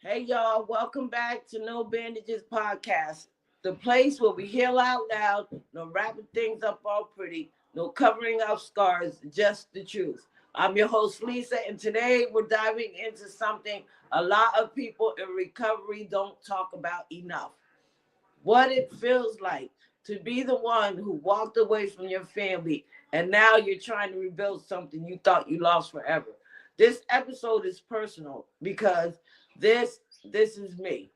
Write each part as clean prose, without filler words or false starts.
Hey y'all, welcome back to No Bandages Podcast, the place where we heal out loud, no wrapping things up all pretty, no covering up scars, just the truth. I'm your host Lisa, and today we're diving into something a lot of people in recovery don't talk about enough. What it feels like to be the one who walked away from your family and now you're trying to rebuild something you thought you lost forever. This episode is personal because this is me.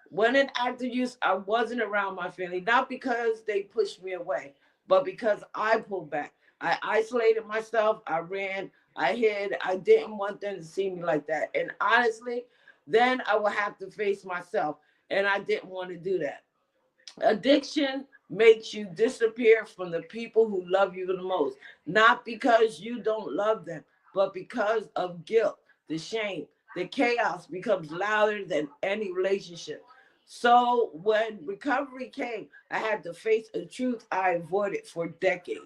When in active use, I wasn't around my family, not because they pushed me away, but because I pulled back. I isolated myself, I ran, I hid, I didn't want them to see me like that. And honestly, then I would have to face myself, and I didn't want to do that. Addiction makes you disappear from the people who love you the most, not because you don't love them, but because of guilt, the shame, the chaos becomes louder than any relationship. So when recovery came, I had to face a truth I avoided for decades.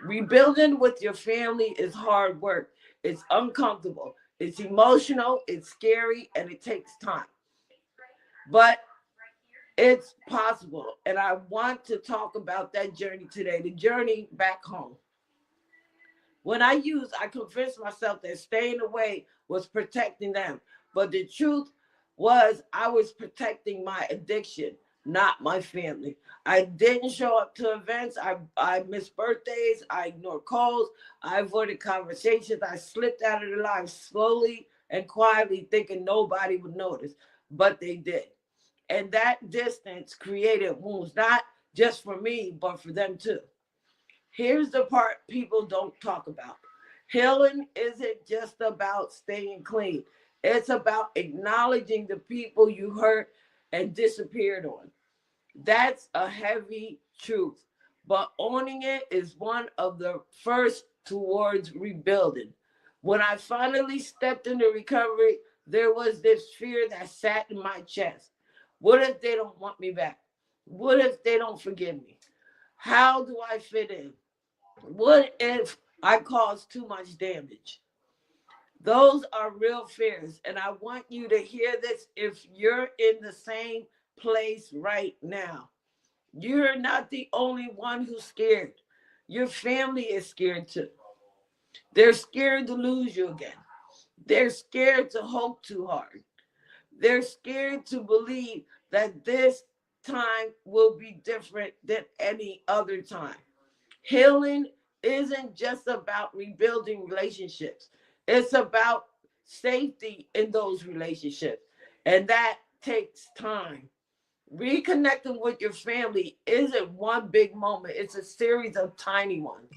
Rebuilding with your family is hard work. It's uncomfortable. It's emotional. It's scary, and it takes time. But it's possible. And I want to talk about that journey today, the journey back home. When I convinced myself that staying away was protecting them. But the truth was, I was protecting my addiction, not my family. I didn't show up to events. I missed birthdays. I ignored calls. I avoided conversations. I slipped out of their lives slowly and quietly, thinking nobody would notice. But they did. And that distance created wounds, not just for me, but for them too. Here's the part people don't talk about. Healing isn't just about staying clean. It's about acknowledging the people you hurt and disappeared on. That's a heavy truth, but owning it is one of the first towards rebuilding. When I finally stepped into recovery, there was this fear that sat in my chest. What if they don't want me back? What if they don't forgive me? How do I fit in? What if I cause too much damage? Those are real fears, and I want you to hear this if you're in the same place right now. You're not the only one who's scared. Your family is scared too. They're scared to lose you again. They're scared to hope too hard. They're scared to believe that this time will be different than any other time. Healing isn't just about rebuilding relationships, it's about safety in those relationships. And that takes time. Reconnecting with your family isn't one big moment, it's a series of tiny ones.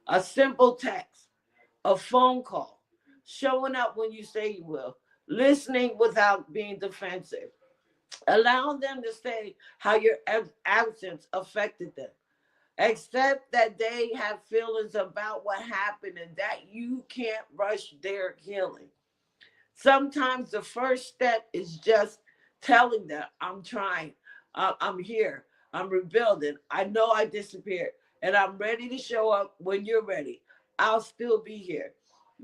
A simple text, a phone call, showing up when you say you will, listening without being defensive, allowing them to say how your absence affected them. Accept that they have feelings about what happened and that you can't rush their healing. Sometimes the first step is just telling them, I'm trying, I'm here, I'm rebuilding. I know I disappeared, and I'm ready to show up when you're ready. I'll still be here.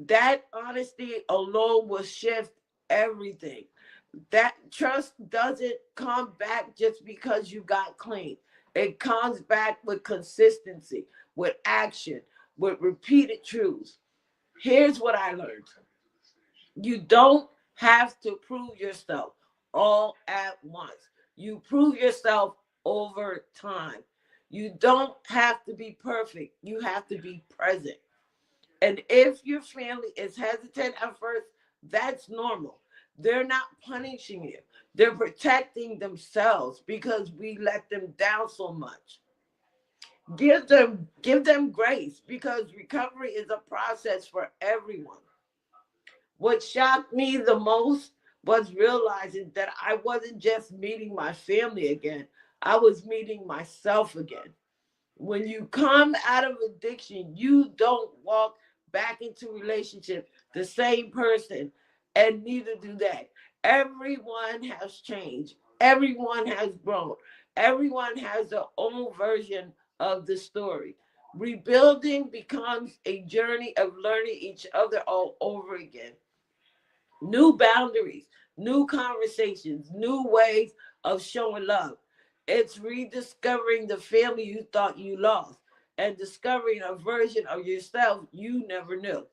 That honesty alone will shift everything. That trust doesn't come back just because you got clean. It comes back with consistency, with action, with repeated truths. Here's what I learned: you don't have to prove yourself all at once. You prove yourself over time. You don't have to be perfect. You have to be present. And if your family is hesitant at first, that's normal. They're not punishing you. They're protecting themselves because we let them down so much. Give them grace because recovery is a process for everyone. What shocked me the most was realizing that I wasn't just meeting my family again, I was meeting myself again. When you come out of addiction, you don't walk back into relationship the same person, and neither do they. Everyone has changed. Everyone has grown. Everyone has their own version of the story. Rebuilding becomes a journey of learning each other all over again. new boundaries, new conversations, new ways of showing love. It's rediscovering the family you thought you lost and discovering a version of yourself you never knew.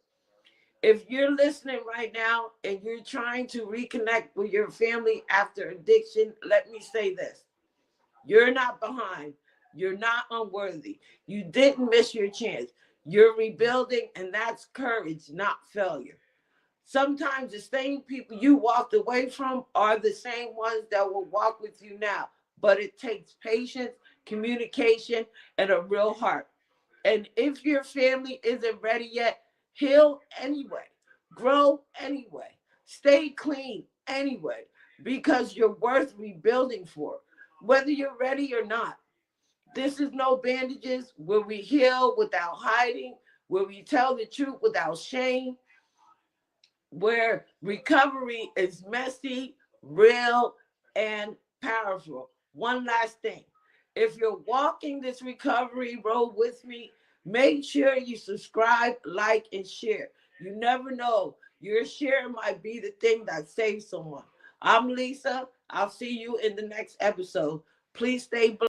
If you're listening right now and you're trying to reconnect with your family after addiction, let me say this: you're not behind. You're not unworthy. You didn't miss your chance. You're rebuilding, and that's courage, not failure. Sometimes the same people you walked away from are the same ones that will walk with you now. But it takes patience, communication, and a real heart. And if your family isn't ready yet, heal anyway, grow anyway, stay clean anyway, because you're worth rebuilding for, whether you're ready or not. This is No Bandages, where we heal without hiding, where we tell the truth without shame, where recovery is messy, real, and powerful. One last thing: if you're walking this recovery road with me, make sure you subscribe, like, and share. You never know, your share might be the thing that saves someone. I'm Lisa. I'll see you in the next episode. Please stay blessed.